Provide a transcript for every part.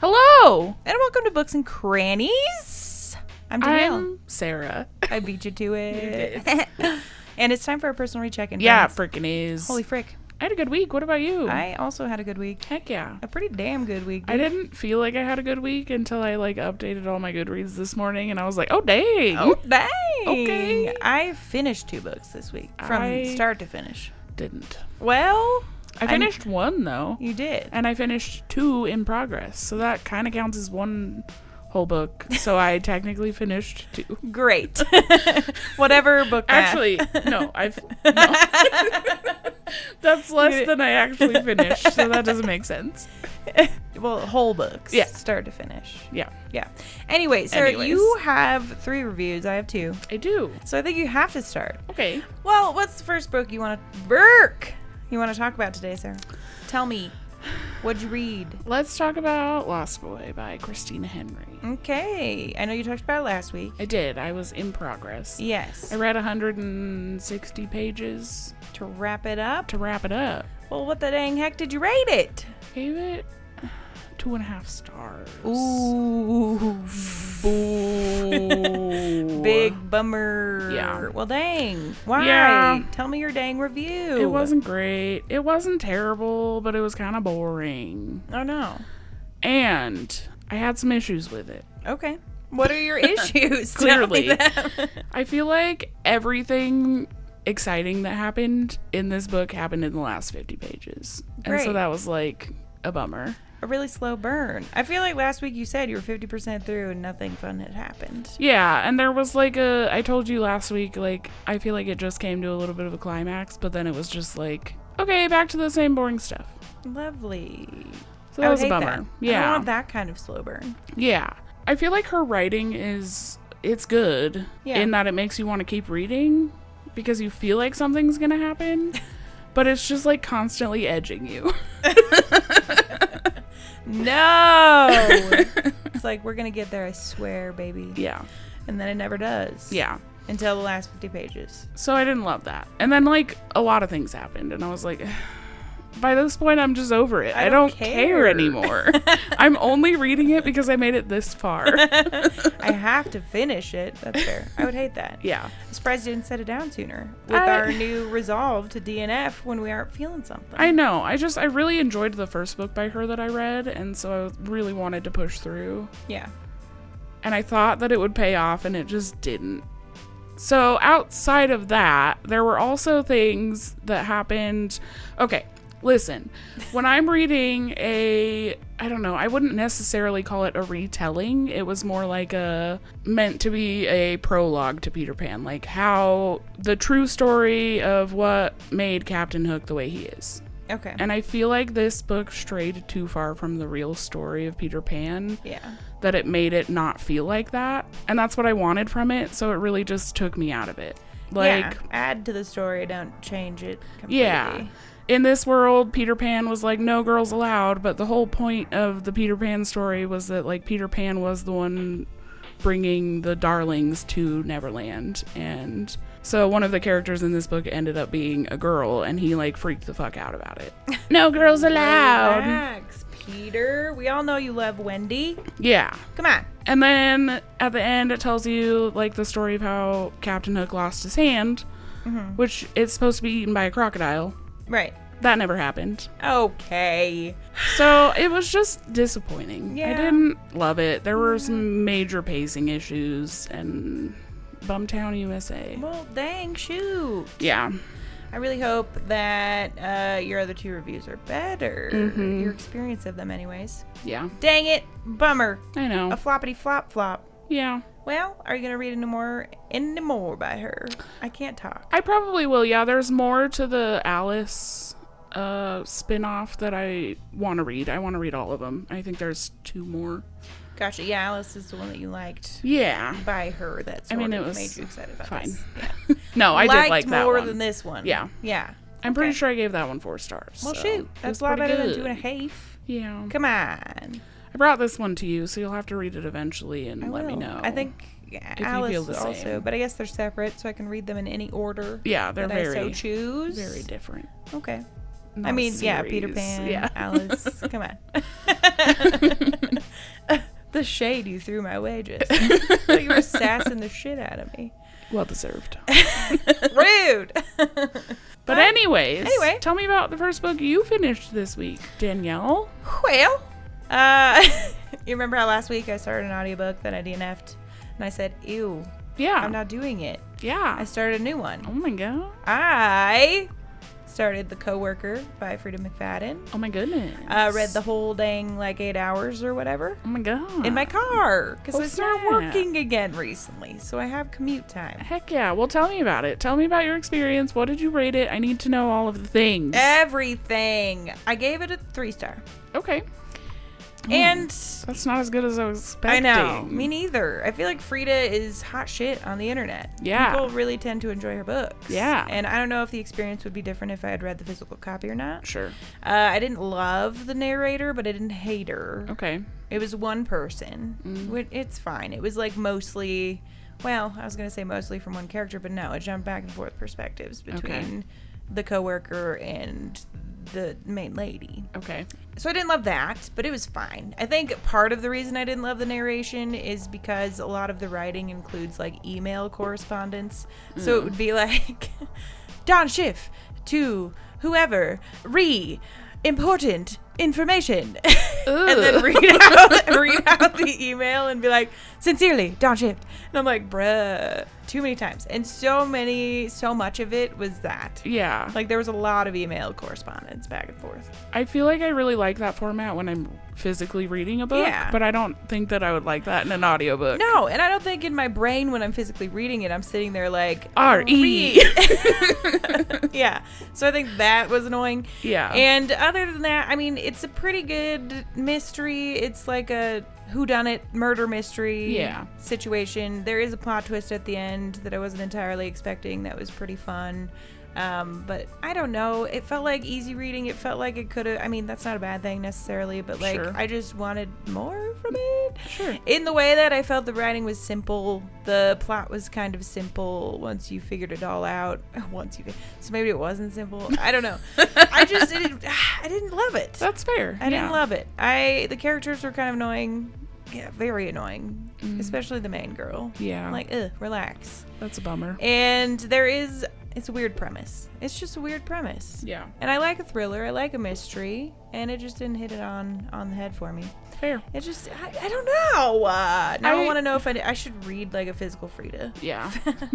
Hello! And welcome to Books and Crannies. I'm Danielle. I'm Sarah. I beat you to it. You did. And it's time for a personal recheck-in. Yeah, friends. frickin' is. Holy frick. I had a good week. What about you? I also had a good week. Heck yeah. A pretty damn good week. I didn't feel like I had a good week until I updated all my Goodreads this morning, and I was like, oh dang. Oh, dang. Okay. I finished 2 books this week from start to finish. Didn't. Well, I finished 1 though. You did. And I finished 2 in progress. So that kind of counts as 1 whole book. So I technically finished 2. Great. Whatever book math. Actually, no. No. That's less than I actually finished. So that doesn't make sense. Well, whole books. Yeah. Start to finish. Yeah. Yeah. Anyway, Sarah, you have 3 reviews. I have 2. I do. So I think you have to start. Okay. Well, what's the first book you want to talk about today, Sarah? Tell me. What'd you read? Let's talk about Lost Boy by Christina Henry. Okay. I know you talked about it last week. I did. I was in progress. Yes. I read 160 pages. To wrap it up? Well, what the dang heck did you rate it? Gave it 2.5 stars. Ooh. Boo. Big bummer. Yeah. Well, dang. Why? Yeah. Tell me your dang review. It wasn't great. It wasn't terrible, but it was kind of boring. Oh, no. And I had some issues with it. Okay. What are your issues? Clearly. I feel like everything exciting that happened in this book happened in the last 50 pages. Great. And so that was like a bummer. A really slow burn. I feel like last week you said you were 50% through and nothing fun had happened. Yeah, and there was I told you last week, I feel like it just came to a little bit of a climax, but then it was just okay, back to the same boring stuff. Lovely. So that was a bummer. That. Yeah. I don't want that kind of slow burn. Yeah. I feel like her writing it's good in that it makes you want to keep reading because you feel like something's going to happen, but it's just constantly edging you. No. It's we're going to get there, I swear, baby. Yeah. And then it never does. Yeah. Until the last 50 pages. So I didn't love that. And then a lot of things happened and I was like, by this point I'm just over it. I don't care anymore. I'm only reading it because I made it this far. I have to finish it. That's fair. I would hate that. Yeah. I'm surprised you didn't set it down sooner with our new resolve to DNF when we aren't feeling something. I know. I really enjoyed the first book by her that I read, and so I really wanted to push through. Yeah. And I thought that it would pay off, and it just didn't. So outside of that, there were also things that happened. Okay. Listen, when I'm reading I wouldn't necessarily call it a retelling. It was more meant to be a prologue to Peter Pan, how the true story of what made Captain Hook the way he is. Okay. And I feel like this book strayed too far from the real story of Peter Pan. Yeah. That it made it not feel like that. And that's what I wanted from it, so it really just took me out of it. Add to the story, don't change it completely. Yeah. In this world, Peter Pan was no girls allowed, but the whole point of the Peter Pan story was that, Peter Pan was the one bringing the darlings to Neverland. And so one of the characters in this book ended up being a girl, and he, freaked the fuck out about it. No girls allowed! Relax, Peter. We all know you love Wendy. Yeah. Come on. And then, at the end, it tells you, the story of how Captain Hook lost his hand, which it's supposed to be eaten by a crocodile. Right. That never happened. Okay. So it was just disappointing. Yeah. I didn't love it. There were some major pacing issues and Bumtown, USA. Well, dang, shoot. Yeah. I really hope that your other 2 reviews are better. Mm-hmm. Your experience of them anyways. Yeah. Dang it. Bummer. I know. A floppity flop flop. Yeah. Well, are you going to read any more by her? I can't talk. I probably will, yeah. There's more to the Alice spin-off that I want to read. I want to read all of them. I think there's 2 more. Gotcha. Yeah, Alice is the one that you liked. Yeah. By her. That sort it of was made you excited about fine. this. Yeah. No, I did like that one. more than this one. Yeah. Yeah. I'm pretty sure I gave that one 4 stars. Well, so shoot. That's a lot better than 2.5. Yeah. Come on. I brought this one to you, so you'll have to read it eventually and let me know. I think Alice you feel the also, same. but I guess they're separate, so I can read them in any order. Yeah, they're that very, I so choose. very different. Okay. Not I mean, series. yeah, Peter Pan, yeah. Alice. Come on. the shade you threw my way, just. Like you were sassing the shit out of me. Well deserved. Rude. But anyway, tell me about the first book you finished this week, Danielle. Well, you remember how last week I started an audiobook that I DNF'd, and I said, ew. Yeah. I'm not doing it. Yeah. I started a new one. Oh my god. I started The Coworker by Freida McFadden. Oh my goodness. Read the whole dang, like, 8 hours or whatever. Oh my god. In my car. Because I started snap. working again recently. So I have commute time. Heck yeah. Well, tell me about it. Tell me about your experience. What did you rate it? I need to know all of the things. Everything. I gave it a 3-star. Okay. And that's not as good as I was expecting. I know. Me neither. I feel like Freida is hot shit on the internet. Yeah. People really tend to enjoy her books. Yeah. And I don't know if the experience would be different if I had read the physical copy or not. Sure. I didn't love the narrator, but I didn't hate her. Okay. It was one person. It's fine. It was like mostly, well, I was going to say mostly from one character, but no, it jumped back and forth perspectives between the coworker and the main lady. Okay. So I didn't love that, but it was fine. I think part of the reason I didn't love the narration is because a lot of the writing includes like email correspondence. So it would be like, Don Schiff to whoever, important information. And then read out the email and be like, sincerely, Don Schiff. And I'm like, bruh, too many times. And so much of it was that. Yeah. Like there was a lot of email correspondence back and forth. I feel like I really like that format when I'm physically reading a book, but I don't think that I would like that in an audiobook. No, and I don't think in my brain when I'm physically reading it, I'm sitting there like, R-E. Yeah. So I think that was annoying. Yeah. And other than that, I mean, it's a pretty good mystery. It's like a whodunit murder mystery situation. There is a plot twist at the end that I wasn't entirely expecting. That was pretty fun. But I don't know. It felt like easy reading. It felt like it could have, I mean, that's not a bad thing necessarily, but like, I just wanted more from it. Sure. In the way that I felt the writing was simple. The plot was kind of simple once you figured it all out. So maybe it wasn't simple. I don't know. I didn't love it. That's fair. I didn't love it. The characters were kind of annoying. Yeah, very annoying. Especially the main girl. Yeah. I'm like, relax. That's a bummer. And it's a weird premise. It's just a weird premise. Yeah. And I like a thriller. I like a mystery. And it just didn't hit it on the head for me. Fair. It just, I don't know. Now I want to know if I should read like a physical Freida. Yeah.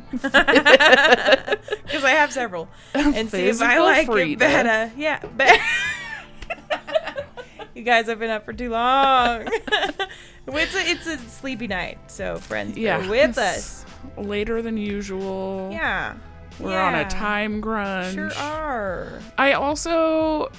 Because I have several. And see if I like Freida. it better. Yeah. You guys have been up for too long. It's a sleepy night. So friends, bear with us. Later than usual. Yeah. We're on a time crunch. Sure are. I also,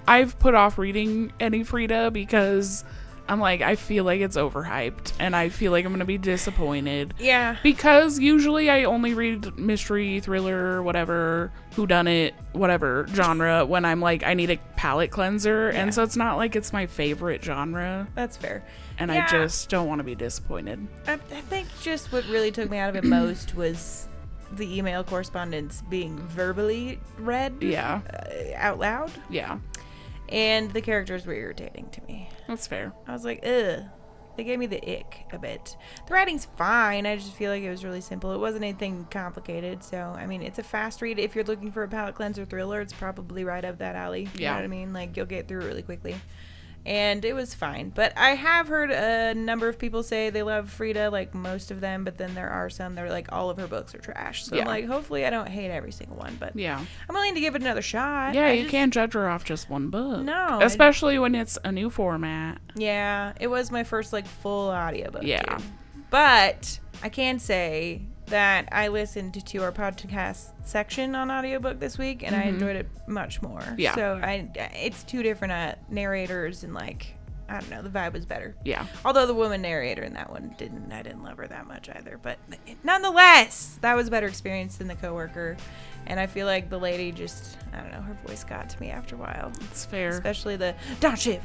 I've put off reading any Freida because I'm like, I feel like it's overhyped and I feel like I'm going to be disappointed. Yeah. Because usually I only read mystery, thriller, whatever, whodunit, whatever genre when I'm like, I need a palate cleanser. Yeah. And so it's not like it's my favorite genre. That's fair. And I just don't want to be disappointed. I think just what really took me out of it most was the email correspondence being verbally read out loud. Yeah. And the characters were irritating to me. That's fair. I was like, ugh. They gave me the ick a bit. The writing's fine. I just feel like it was really simple. It wasn't anything complicated. So, I mean, it's a fast read. If you're looking for a palate cleanser thriller, it's probably right up that alley. You know what I mean? Like, you'll get through it really quickly. And it was fine. But I have heard a number of people say they love Freida, like most of them. But then there are some that are like, all of her books are trash. So I'm like, hopefully I don't hate every single one. But I'm willing to give it another shot. Yeah, you can't judge her off just one book. No. Especially when it's a new format. Yeah, it was my first like full audiobook. Yeah. Too. But I can say that I listened to our podcast section on audiobook this week and I enjoyed it much more. Yeah. So it's two different narrators and like, I don't know, the vibe was better. Yeah. Although the woman narrator in that one I didn't love her that much either. But nonetheless, that was a better experience than the coworker. And I feel like the lady just, I don't know, her voice got to me after a while. It's fair. Especially the, Don Schiff,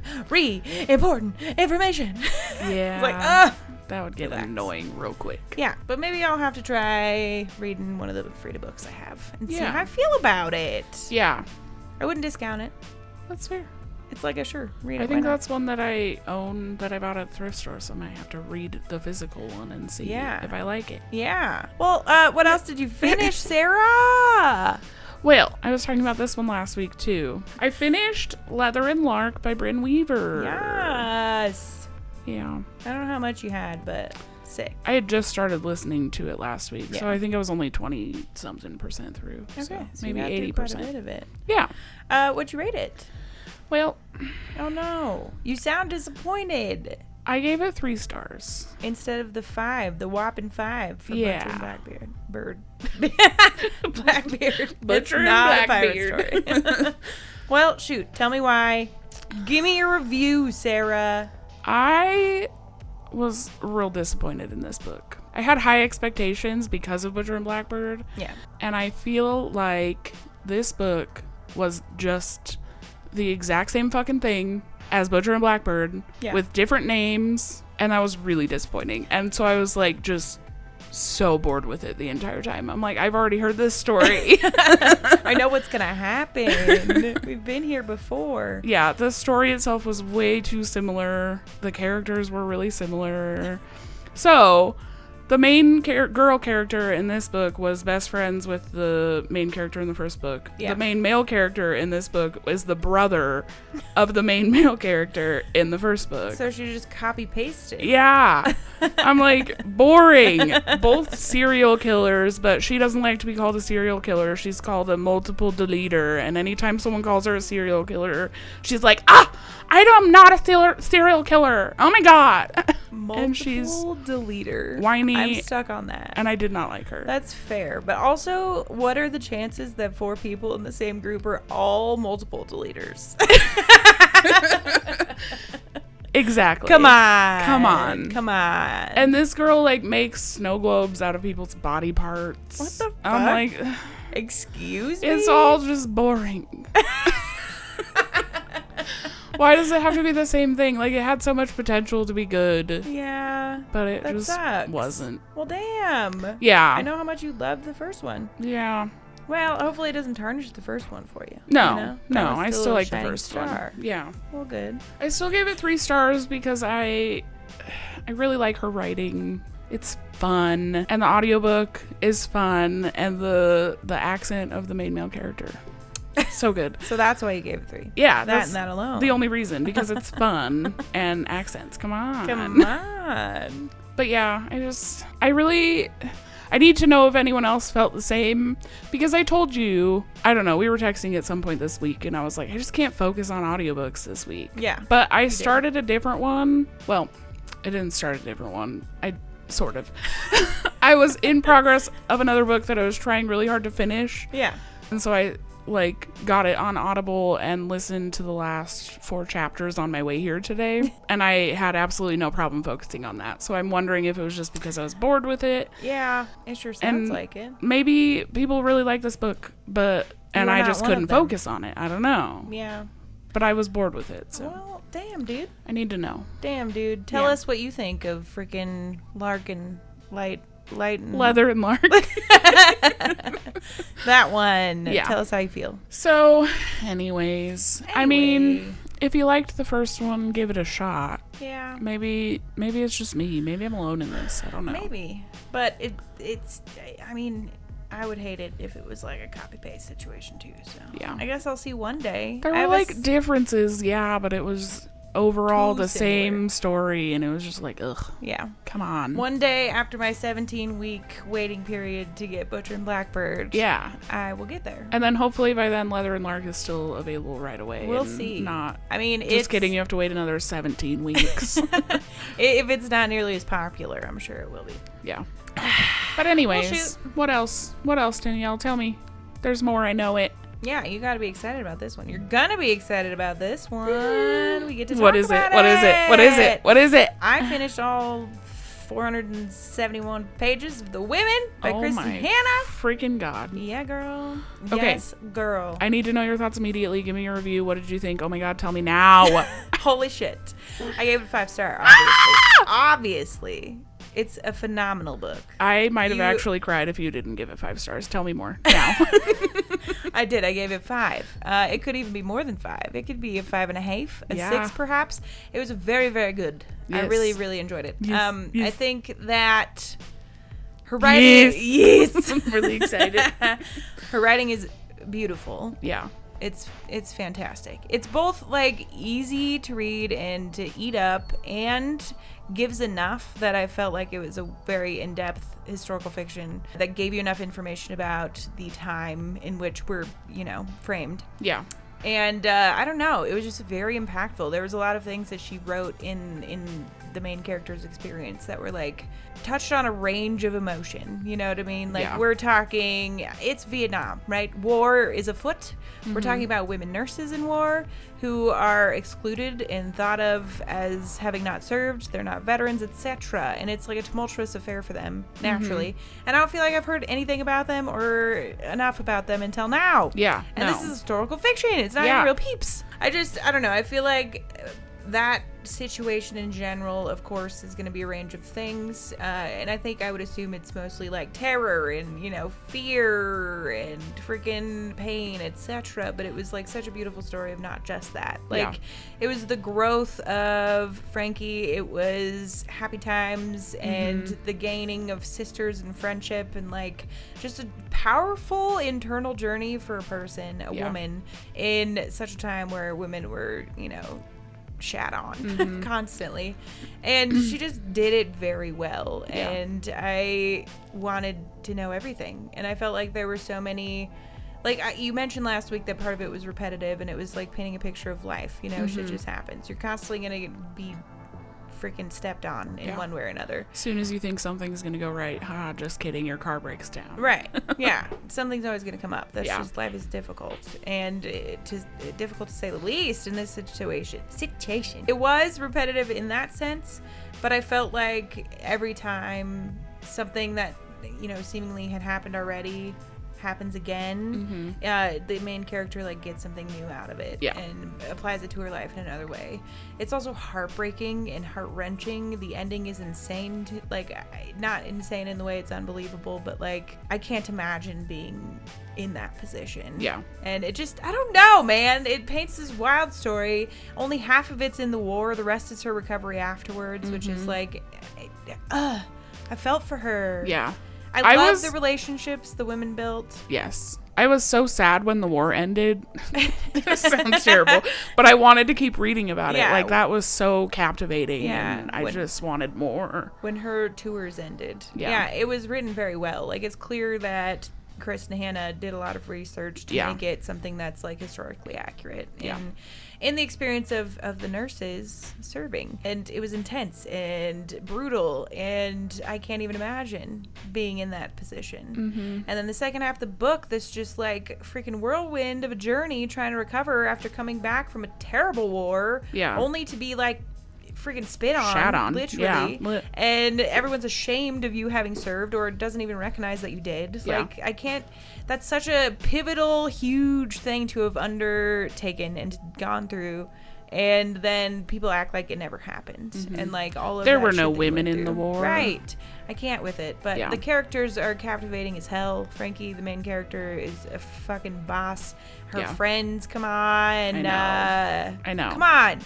important information. Yeah. It's like, that would get annoying real quick. Yeah, but maybe I'll have to try reading one of the Freida books I have and see how I feel about it. Yeah. I wouldn't discount it. That's fair. It's like read it. I think that's one that I own that I bought at the thrift store, so I might have to read the physical one and see if I like it. Yeah. Well, what else did you finish, Sarah? Well, I was talking about this one last week, too. I finished Leather and Lark by Brynne Weaver. Yes. Yeah. I don't know how much you had, but sick. I had just started listening to it last week, so I think I was only 20-something% through. Okay. So so maybe 80%. Quite a bit of it. Yeah. What'd you rate it? Well. Oh, no. You sound disappointed. I gave it 3 stars. Instead of the 5, the whopping 5 for Butcher and Blackbeard. Blackbeard. Butcher and Blackbeard. Well, shoot. Tell me why. Give me your review, Sarah. I was real disappointed in this book. I had high expectations because of Butcher and Blackbeard. Yeah. And I feel like this book was just the exact same fucking thing as Butcher and Blackbird with different names, and that was really disappointing. And so I was like just so bored with it the entire time. I'm like, I've already heard this story. I know what's gonna happen. We've been here before. Yeah, the story itself was way too similar. The characters were really similar. So the main girl character in this book was best friends with the main character in the first book. Yeah. The main male character in this book is the brother of the main male character in the first book. So she just copy-pasted. Yeah. I'm like, boring. Both serial killers, but she doesn't like to be called a serial killer. She's called a multiple deleter. And anytime someone calls her a serial killer, she's like, I'm not a serial killer. Oh my God. Multiple and she's deleter. Whiny. I'm stuck on that. And I did not like her. That's fair. But also, what are the chances that 4 people in the same group are all multiple deleters? Exactly. Come on. And this girl makes snow globes out of people's body parts. What the fuck? I'm like, excuse me? It's all just boring. Why does it have to be the same thing? Like, it had so much potential to be good. Yeah. But it just sucks. wasn't. Well, damn. Yeah. I know how much you loved the first one. Yeah. Well, hopefully it doesn't tarnish the first one for you. No. No, I still like the first one. Yeah. Well, good. I still gave it 3 stars because I really like her writing. It's fun. And the audiobook is fun. And the accent of the main male character. So good. So that's why you gave it 3. Yeah, that and that alone. The only reason, because it's fun and accents. Come on. But yeah, I need to know if anyone else felt the same, because I told you, I don't know, we were texting at some point this week and I was like, I just can't focus on audiobooks this week. Yeah. But I started a different one. Well, I didn't start a different one. I sort of. I was in progress of another book that I was trying really hard to finish. Yeah. And so I got it on Audible and listened to the last 4 chapters on my way here today, and I had absolutely no problem focusing on that. So I'm wondering if it was just because I was bored with it. Yeah, it sure sounds like it. Maybe people really like this book, and I just couldn't focus on it. I don't know. Yeah. But I was bored with it. So. Well, damn, dude. I need to know. Damn, dude. Tell us what you think of freaking Lark and Leather and Lark. That one. Yeah. Tell us how you feel. So, anyways, I mean, if you liked the first one, give it a shot. Yeah. Maybe it's just me. Maybe I'm alone in this. I don't know. Maybe. But it's I mean, I would hate it if it was like a copy-paste situation too. So yeah. I guess I'll see one day. There were differences, yeah, but it was overall the same story, and it was just like, ugh. Yeah. Come on. One day after my 17-week waiting period to get Butcher and Blackbird, yeah, I will get there. And then hopefully by then Leather and Lark is still available right away. We'll see. Just kidding, you have to wait another 17 weeks. If it's not nearly as popular, I'm sure it will be. Yeah. But anyways, what else? What else, Danielle? Tell me. There's more, I know it. Yeah, you got to be excited about this one. You're going to be excited about this one. We get to talk about it. What is it? I finished all 471 pages of The Women by Kristin Hannah. Freaking God. Yeah, girl. Okay. Yes, girl. I need to know your thoughts immediately. Give me your review. What did you think? Oh my God, tell me now. Holy shit. I gave it a 5-star, obviously. It's a phenomenal book. I might have actually cried if you didn't give it 5 stars. Tell me more now. I did. I gave it 5. It could even be more than 5. It could be a 5.5, a 6 perhaps. It was very, very good. Yes. I really, really enjoyed it. Yes. I think that her writing... Yes! I'm really excited. Her writing is beautiful. Yeah. It's fantastic. It's both like easy to read and to eat up, and gives enough that I felt like it was a very in-depth historical fiction that gave you enough information about the time in which we're, framed. Yeah. And I don't know, it was just very impactful. There was a lot of things that she wrote in the main character's experience that were like touched on a range of emotion. You know what I mean? Like we're talking, it's Vietnam, right? War is afoot. Mm-hmm. We're talking about women nurses in war who are excluded and thought of as having not served. They're not veterans, etc. And it's like a tumultuous affair for them, naturally. Mm-hmm. And I don't feel like I've heard anything about them or enough about them until now. Yeah. And this is historical fiction. It's not even real peeps. I don't know. I feel like that situation in general, of course, is going to be a range of things. And I think I would assume it's mostly like terror and, fear and freaking pain, etc. But it was like such a beautiful story of not just that. Like, it was the growth of Frankie. It was happy times and the gaining of sisters and friendship, and like just a powerful internal journey for a person, a woman, in such a time where women were, shat on constantly, and she just did it very well. And I wanted to know everything, and I felt like there were so many, like you mentioned last week that part of it was repetitive, and it was like painting a picture of life. Shit just happens. You're constantly gonna be freaking stepped on in one way or another. As soon as you think something's gonna go right, just kidding, your car breaks down. Right. Yeah. Something's always gonna come up. That's just, life is difficult, and difficult to say the least in this situation. It was repetitive in that sense, but I felt like every time something that seemingly had happened already happens again, the main character like gets something new out of it and applies it to her life in another way. It's also heartbreaking and heart-wrenching. The ending is insane not insane in the way it's unbelievable, but like I can't imagine being in that position. And it just, I don't know, man, it paints this wild story. Only half of it's in the war, the rest is her recovery afterwards, which is like I felt for her. I love the relationships the women built. Yes. I was so sad when the war ended. This sounds terrible. But I wanted to keep reading about it. Like, that was so captivating. And I just wanted more. When her tours ended. It was written very well. Like, it's clear that Chris and Hannah did a lot of research to make it something that's like historically accurate. And in the experience of the nurses serving, and it was intense and brutal, and I can't even imagine being in that position. And then the second half of the book, this just like freaking whirlwind of a journey trying to recover after coming back from a terrible war, only to be like freaking shat on, literally, and everyone's ashamed of you having served or doesn't even recognize that you did. Like, I can't, that's such a pivotal, huge thing to have undertaken and gone through, and then people act like it never happened. And like all of there that were no women in the war, right? I can't with it, but the characters are captivating as hell. Frankie, the main character, is a fucking boss. Her friends, come on, I know, come on,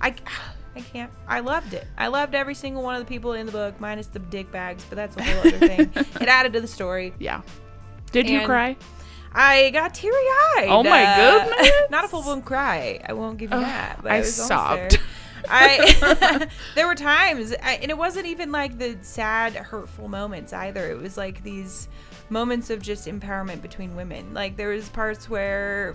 I can't. I loved it. I loved every single one of the people in the book, minus the dick bags, but that's a whole other thing. It added to the story. Did you cry? I got teary-eyed. Oh my goodness. Not a full-blown cry. I won't give you that. But I sobbed. There were times, and it wasn't even like the sad, hurtful moments either. It was like these moments of just empowerment between women. Like, there was parts where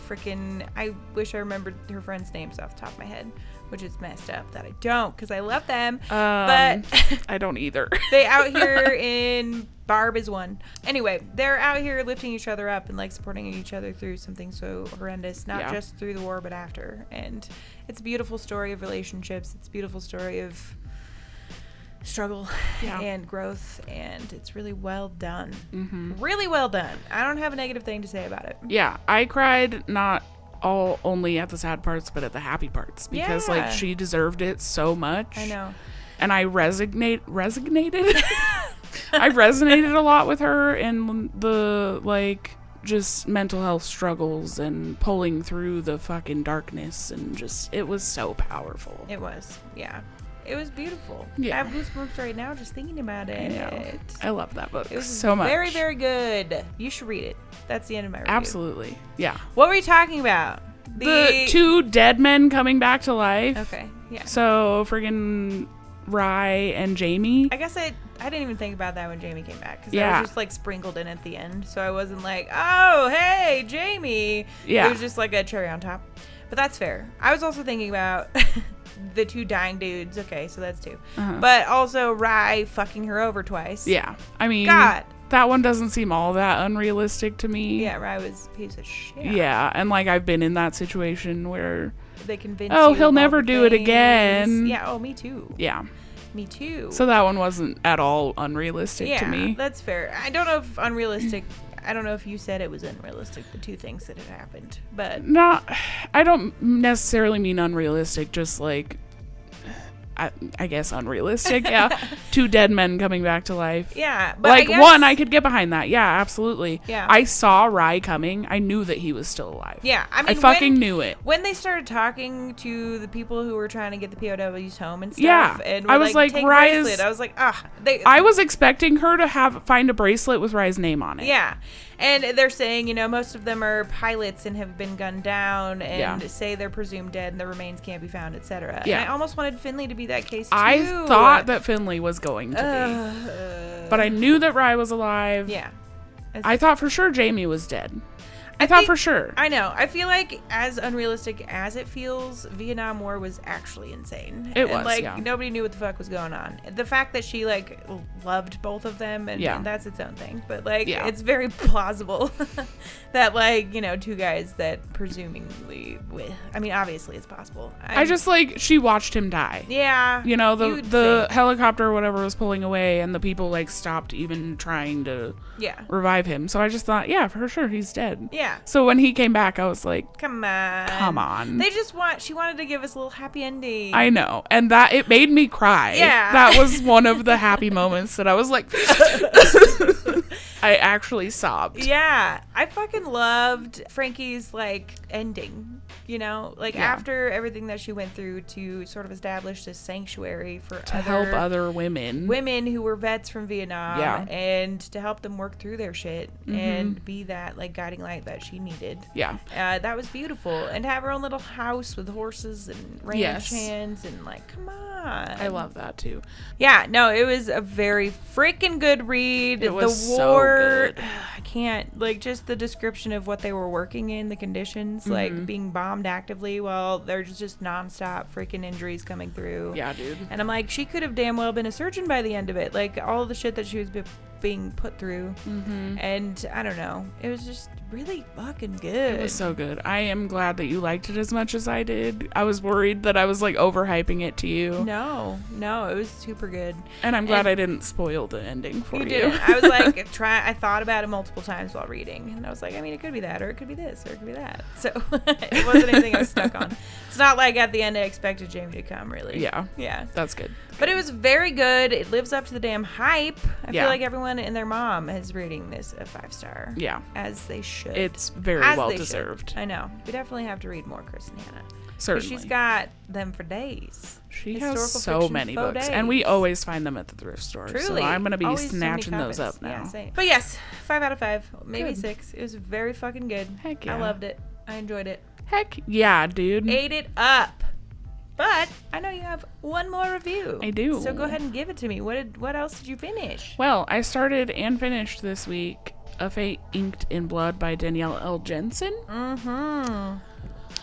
I wish I remembered her friends' names off the top of my head, which is messed up that I don't, because I love them. But I don't either. They out here in Barb is one. Anyway, they're out here lifting each other up and like supporting each other through something so horrendous, not just through the war, but after. And it's a beautiful story of relationships. It's a beautiful story of struggle and growth, and it's really well done. Really well done. I don't have a negative thing to say about it. I cried not only at the sad parts, but at the happy parts, because like she deserved it so much. I know. And I resonated. I resonated a lot with her in the, like, just mental health struggles and pulling through the fucking darkness, and just, it was so powerful. It was, yeah. It was beautiful. Yeah. I have goosebumps right now just thinking about it. I know. I love that book it was so much. Very, very good. You should read it. That's the end of my review. Absolutely. Yeah. What were you talking about? The 2 dead men coming back to life. Okay, yeah. So, friggin' Rye and Jamie. I guess I didn't even think about that when Jamie came back. Because Yeah. that was just, like, sprinkled in at the end. So I wasn't like, oh, hey, Jamie. Yeah. It was just like a cherry on top. But that's fair. I was also thinking about the 2 dying dudes. Okay, so that's 2. Uh-huh. But also Rye fucking her over twice. Yeah. I mean, God. that one doesn't seem all that unrealistic to me. Yeah, Rye was a piece of shit. Yeah. And, like, I've been in that situation where, They convince oh, you he'll of never all the do it things. again. Yeah, oh, me too. Yeah. Me too. So that one wasn't at all unrealistic to me. Yeah, that's fair. I don't know if unrealistic... I don't know if you said it was unrealistic, the 2 things that had happened, but... No, I don't necessarily mean unrealistic, just like, I guess unrealistic, yeah. 2 dead men coming back to life. Yeah, but like, I guess, one, I could get behind that. Yeah, absolutely. Yeah. I saw Rye coming. I knew that he was still alive. Yeah, I mean, I fucking knew it. When they started talking to the people who were trying to get the POWs home and stuff, Yeah, and I was like, take Rye's- bracelet, I was like, I was expecting her to find a bracelet with Rye's name on it. Yeah. And they're saying, most of them are pilots and have been gunned down and say they're presumed dead and the remains can't be found, etc. Yeah. And I almost wanted Finley to be that case, too. I thought that Finley was going to be. But I knew that Rye was alive. Yeah. I thought for sure Jamie was dead. I thought think- for sure. I know. I feel like as unrealistic as it feels, Vietnam War was actually insane. It and, was, like, yeah. nobody knew what the fuck was going on. The fact that she, like, loved both of them, and that's its own thing. But, like, it's very plausible that, like, 2 guys that presumably... I mean, obviously it's possible. I just, like, she watched him die. Yeah. The helicopter or whatever was pulling away, and the people, like, stopped even trying to revive him. So I just thought, yeah, for sure, he's dead. Yeah. So when he came back, I was like, Come on. She wanted to give us a little happy ending. I know. And that, it made me cry. Yeah. That was one of the happy moments that I was like, I actually sobbed. Yeah. I fucking loved Frankie's, like, ending. After everything that she went through to sort of establish this sanctuary for help other women who were vets from Vietnam, and to help them work through their shit and be that, like, guiding light that she needed. Yeah. That was beautiful. And to have her own little house with horses and ranch hands and, like, come on. I love that too. Yeah, no, it was a very freaking good read. It was the war, so good. I can't, like, just the description of what they were working in, the conditions, like being bombed actively while there's just nonstop freaking injuries coming through. Yeah, dude. And I'm like, she could have damn well been a surgeon by the end of it. Like, all the shit that she was being put through. And I don't know. It was just really fucking good. It was so good. I am glad that you liked it as much as I did. I was worried that I was, like, overhyping it to you. No, it was super good. And I'm glad I didn't spoil the ending for you. Didn't. I was like, I thought about it multiple times while reading, and I was like, I mean, it could be that, or it could be this, or it could be that. So it wasn't anything I was stuck on. It's not like at the end I expected Jamie to come, really. Yeah. That's good. But it was very good. It lives up to the damn hype. I feel like everyone and their mom is rating this a 5-star. Yeah. As they should. It's very well deserved. I know. We definitely have to read more Kristin Hannah. Certainly. She's got them for days. She has so many books. Days. And we always find them at the thrift store. Truly. So I'm going to be always snatching those up now. Yeah, same. But yes, 5 out of 5. Maybe Good. 6. It was very fucking good. Heck yeah. I loved it. I enjoyed it. Heck yeah, dude. Ate it up. But I know you have one more review. I do. So go ahead and give it to me. What else did you finish? Well, I started and finished this week A Fate Inked in Blood by Danielle L. Jensen.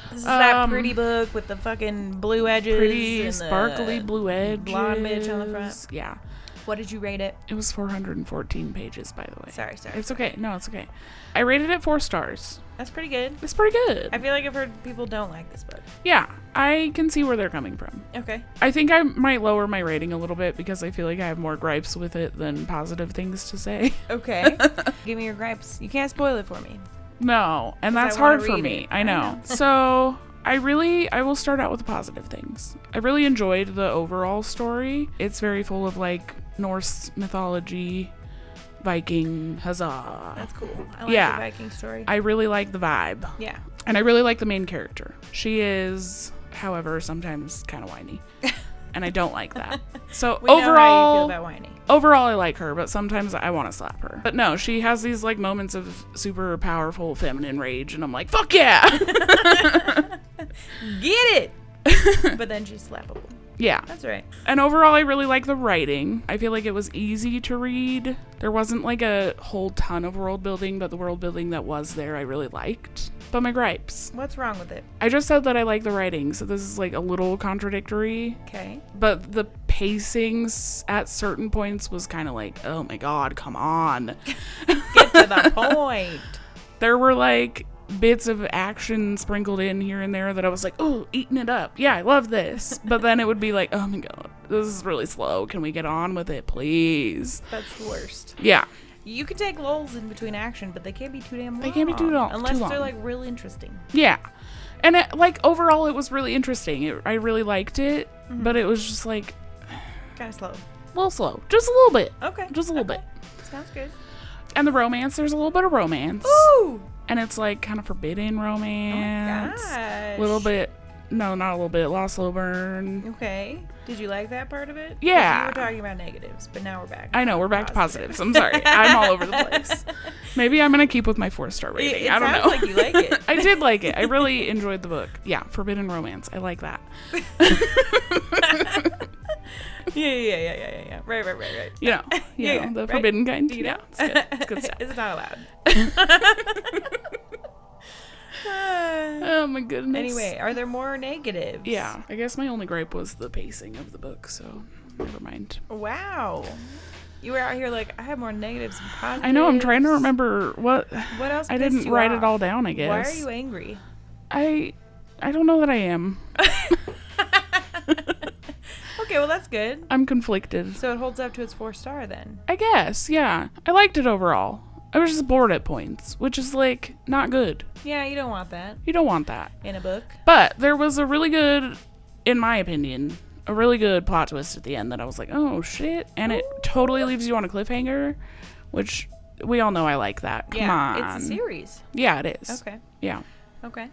This is that pretty book with the fucking blue edges. Pretty and sparkly blue edges. Blonde bitch on the front. Yeah. What did you rate it? It was 414 pages, by the way. Sorry. It's okay. No, it's okay. I rated it 4 stars. That's pretty good. It's pretty good. I feel like I've heard people don't like this book. Yeah, I can see where they're coming from. Okay. I think I might lower my rating a little bit because I feel like I have more gripes with it than positive things to say. Okay. Give me your gripes. You can't spoil it for me. No, and that's I wanna hard for read me. it. I know. So I will start out with the positive things. I really enjoyed the overall story. It's very full of like Norse mythology, Viking, huzzah. That's cool. I like the Viking story. I really like the vibe. Yeah. And I really like the main character. She is, however, sometimes kind of whiny. And I don't like that. So we know how you feel about whiny. Overall, I like her, but sometimes I want to slap her. But no, she has these like moments of super powerful feminine rage, and I'm like, fuck yeah! Get it! But then she's slappable. Yeah. That's right. And overall, I really like the writing. I feel like it was easy to read. There wasn't like a whole ton of world building, but the world building that was there, I really liked. But my gripes. What's wrong with it? I just said that I like the writing, so this is like a little contradictory. Okay. But the pacings at certain points was kind of like, oh my god, come on. Get to the point. There were like bits of action sprinkled in here and there that I was like, oh, eating it up. Yeah, I love this. But then it would be like, oh my god, this is really slow. Can we get on with it, please? That's the worst. Yeah. You can take lulls in between action, but they can't be too damn long. They can't be too long. Unless they're like really interesting. Yeah. And like overall, it was really interesting. I really liked it, but it was just like kind of slow. A little slow. Just a little bit. Okay. Just a little bit. Sounds good. And the romance, there's a little bit of romance. Ooh! And it's like kind of forbidden romance. Oh my gosh. A little bit. No, not a little bit. Lost slow burn. Okay. Did you like that part of it? Yeah. You were talking about negatives, but now we're back. I know, we're back to positives. I'm sorry. I'm all over the place. Maybe I'm going to keep with my 4-star rating. I don't know. It sounds like you like it. I did like it. I really enjoyed the book. Yeah, forbidden romance. I like that. Yeah. Right. You know, the right? forbidden kind. Do you know? It's good. It's good stuff. It's not allowed. Oh my goodness. Anyway, are there more negatives? Yeah. I guess my only gripe was the pacing of the book, so never mind. Wow. You were out here like, I have more negatives than positives. I know, I'm trying to remember what else I didn't write it all down, I guess. Why are you angry? I don't know that I am. Okay, well that's good. I'm conflicted. So it holds up to its 4-star then. I guess, yeah. I liked it overall. I was just bored at points, which is like not good. Yeah, you don't want that. You don't want that in a book. But there was a really good, in my opinion, a really good plot twist at the end that I was like, oh shit. And it totally leaves you on a cliffhanger, which we all know I like that. Come on. It's a series. Yeah, it is. Okay. Yeah. Okay.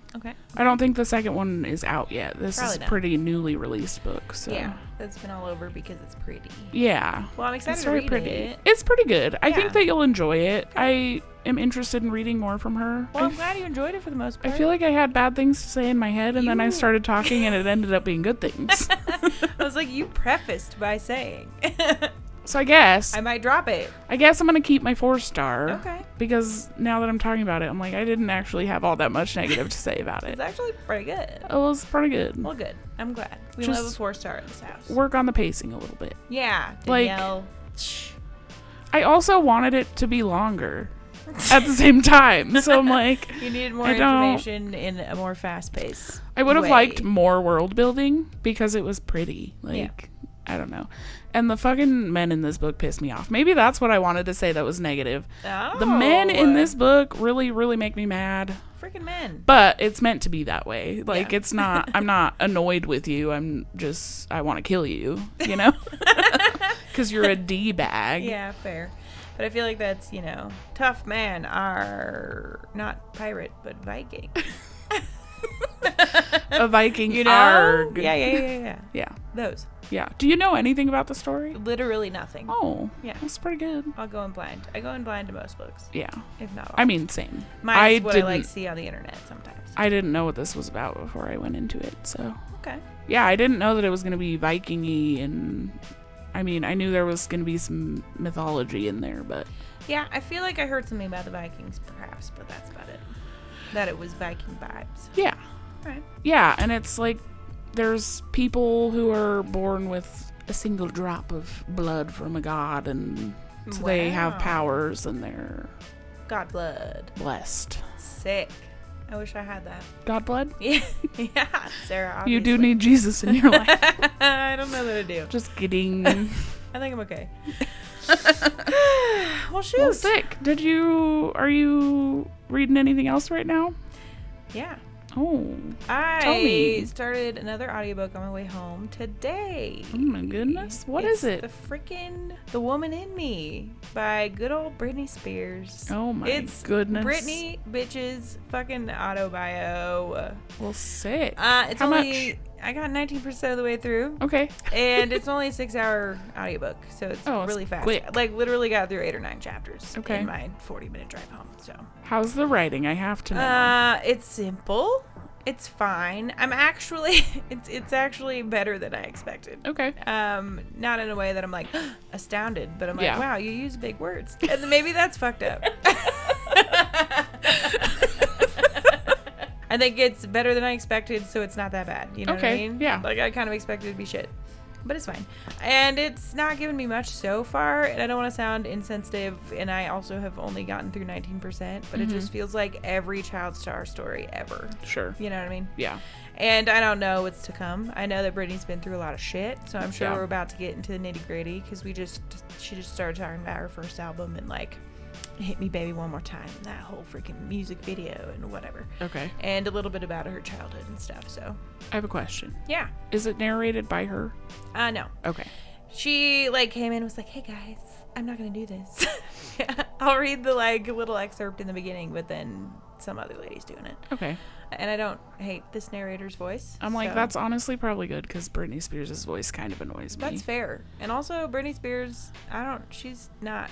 I don't think the second one is out yet. This Probably is a not. pretty newly released book, so. Yeah, that's been all over because it's pretty. Yeah. Well, I'm excited It's to very read pretty. it. It's pretty good. I Yeah. think that you'll enjoy it. I am interested in reading more from her. Well, I'm glad you enjoyed it for the most part. I feel like I had bad things to say in my head, and then I You- started talking, and it ended up being good things. I was like, you prefaced by saying. So I guess I might drop it. I'm gonna keep my 4-star. Okay. Because now that I'm talking about it, I'm like, I didn't actually have all that much negative to say about it. It's actually pretty good. It was pretty good. Well, good. I'm glad. We Just love a 4-star in this house. Work on the pacing a little bit. Yeah. Like- Danielle. I also wanted it to be longer at the same time. So I'm like, You needed more I don't- information in a more fast pace. I would have way. liked more world building because it was pretty. Like, Yeah. I don't know. And the fucking men in this book pissed me off. Maybe that's what I wanted to say that was negative. Oh, The men in this book really, really make me mad. freaking men. But it's meant to be that way. Like, Yeah. it's not, I'm not annoyed with you. I want to kill you, you know? Because you're a D-bag. Yeah, fair. But I feel like that's, tough man are not pirate, but Viking. A Viking You know? arg. Yeah. Yeah. Those. Yeah. Do you know anything about the story? Literally nothing. Oh. Yeah. That's pretty good. I'll go in blind. I go in blind to most books, Yeah. if not all. I mean, same. Mine's what I like to see on the internet sometimes. I didn't know what this was about before I went into it, so. Okay. Yeah, I didn't know that it was going to be Viking-y, and I mean, I knew there was going to be some mythology in there, but. Yeah, I feel like I heard something about the Vikings, perhaps, but that's about it. That it was Viking vibes. Yeah. All right. Yeah, and it's like there's people who are born with a single drop of blood from a god, and so they have Wow. powers, and they're God blood. blessed. Sick. I wish I had that. God blood? Yeah, Sarah. Obviously. You do need Jesus in your life. I don't know that I do. Just kidding. I think I'm okay. Well, shoot. Well, sick. Are you reading anything else right now? Yeah. Oh. I Tell me. started another audiobook on my way home today. Oh my goodness. What is it? The Woman in Me by good old Britney Spears. Oh my it's goodness. Brittney bitch's fucking autobio. Well, sick. It's How only much? I got 19% of the way through. Okay. And it's only a 6-hour audiobook, so it's really fast. Quick. Like literally got through 8 or 9 chapters Okay. in my 40-minute drive home. So How's the writing? I have to know. it's simple. It's fine. I'm actually it's actually better than I expected. Okay. Not in a way that I'm like astounded, but I'm like, Yeah. wow, you use big words. And maybe that's fucked up. I think it's better than I expected, so it's not that bad. You know what I mean? Yeah. Like I kind of expected it to be shit. But it's fine. And it's not given me much so far, and I don't want to sound insensitive, and I also have only gotten through 19%, but it just feels like every child star story ever. Sure. You know what I mean? Yeah. And I don't know what's to come. I know that Brittany's been through a lot of shit, so I'm sure Yeah. we're about to get into the nitty gritty, because she just started talking about her first album and like Hit Me Baby One More Time, and that whole freaking music video and whatever. Okay. And a little bit about her childhood and stuff, so. I have a question. Yeah. Is it narrated by her? No. Okay. She like came in and was like, hey guys, I'm not gonna do this. Yeah, I'll read the like little excerpt in the beginning, but then some other lady's doing it. Okay. And I don't hate this narrator's voice. I'm like, so that's honestly probably good because Britney Spears' voice kind of annoys me. that's fair. And also Britney Spears, she's not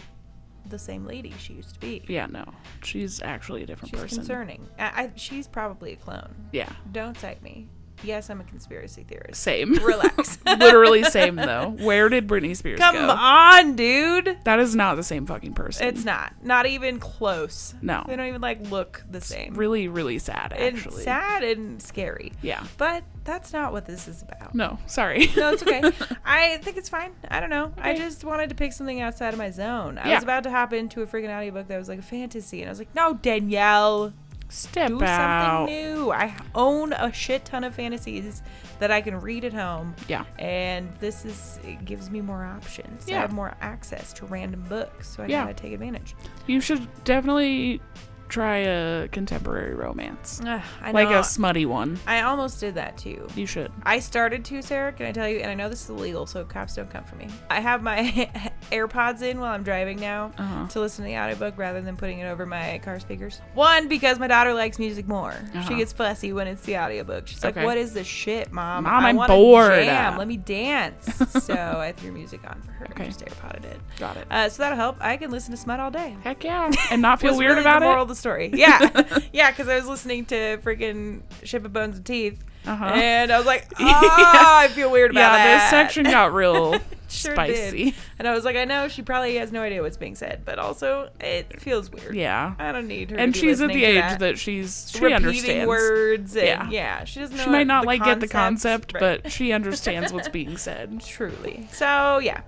the same lady she used to be. Yeah, no. She's actually a different She's person. concerning. She's probably a clone. Yeah. Don't cite me. Yes, I'm a conspiracy theorist. Same. Relax. Literally same, though. Where did Britney Spears Come go? on, dude. That is not the same fucking person. It's not. Not even close. No. They don't even like look the same. Really, really sad, actually. It's sad and scary. Yeah. But that's not what this is about. No, sorry. No, it's okay. I think it's fine. I don't know. I Okay. just wanted to pick something outside of my zone. I Yeah. was about to hop into a freaking audiobook that was like a fantasy, and I was like, no, Danielle. Step Do out. something new. I own a shit ton of fantasies that I can read at home. Yeah. And it gives me more options. Yeah. I have more access to random books, so I Yeah. gotta take advantage. You should definitely try a contemporary romance. I Like know. a smutty one. I almost did that too. You should. I started to, Sarah, can I tell you? And I know this is illegal, so cops don't come for me. I have my AirPods in while I'm driving now to listen to the audiobook rather than putting it over my car speakers. One, because my daughter likes music more. She gets fussy when it's the audiobook. She's like, what is this shit, Mom? Mom, I'm wanna bored. Jam. Let me dance. So I threw music on for her and just AirPodded it. Got it. So that'll help. I can listen to smut all day. Heck yeah. And not feel Was weird really about the moral it? of the story. Yeah. Yeah, because I was listening to freaking Ship of Bones and Teeth. And I was like, I feel weird about that. Yeah, this section got real Sure spicy. did. And I was like, I know she probably has no idea what's being said, but also it feels weird. Yeah. I don't need her And to be she's at listening the to age that she repeating understands. words. And yeah. She doesn't know She might not get the concept, concept, right. but she understands what's being said. Truly. So, yeah.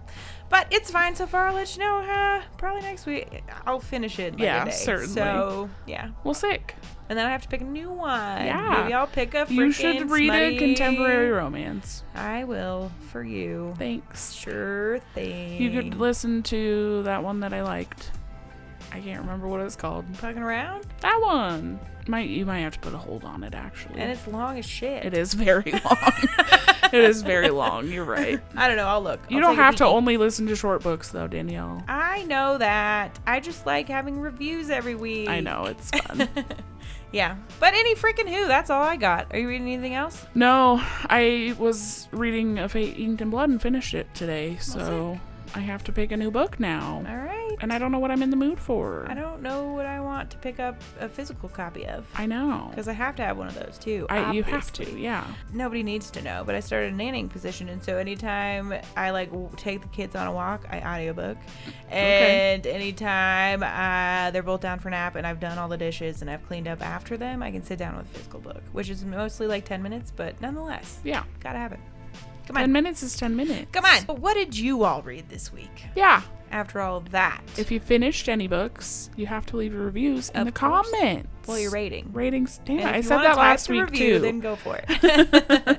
But it's fine so far. I'll let you know. Probably next week. I'll finish it in like a day. Certainly. So, yeah. Well, sick. And then I have to pick a new one. Yeah. Maybe I'll pick a freaking You should read smutty... a contemporary romance. I will for you. Thanks. Sure thing. You could listen to that one that I liked. I can't remember what it's called. Fucking around? That one. You might have to put a hold on it, actually. And it's long as shit. It is very long. It is very long. You're right. I don't know. I'll look. You don't have to only listen to short books, though, Danielle. I know that. I just like having reviews every week. I know. It's fun. Yeah. But any freaking who. That's all I got. Are you reading anything else? No. I was reading A Fate Inked in Blood and finished it today, so I have to pick a new book now. All right. And I don't know what I'm in the mood for. I don't know what I want to pick up a physical copy of. I know. Because I have to have one of those, too. You have to, yeah. Nobody needs to know, but I started a nannying position, and so anytime I take the kids on a walk, I audiobook. And anytime they're both down for a nap and I've done all the dishes and I've cleaned up after them, I can sit down with a physical book, which is mostly like 10 minutes, but nonetheless. Yeah. Gotta have it. Come on. 10 minutes is 10 minutes. Come on. But what did you all read this week? Yeah. After all of that. If you finished any books, you have to leave your reviews in the comments. Well, your rating. Ratings. Damn, And I if you said wanna that type last the week review, too. Then go for it.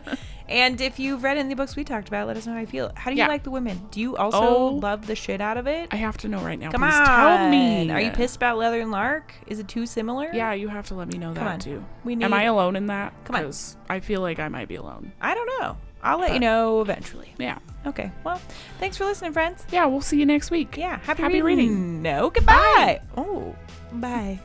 And if you've read any of the books we talked about, let us know how you feel. How do you Yeah. like the women? Do you also love the shit out of it? I have to know right now. Come Please on. tell me. Are you pissed about Leather and Lark? Is it too similar? Yeah, you have to let me know Come that on. too. We need... Am I alone in that? Come on. Because I feel like I might be alone. I don't know. I'll let you know eventually. Yeah. Okay. Well, thanks for listening, friends. Yeah, we'll see you next week. Yeah. Happy reading. No, goodbye. Oh, bye.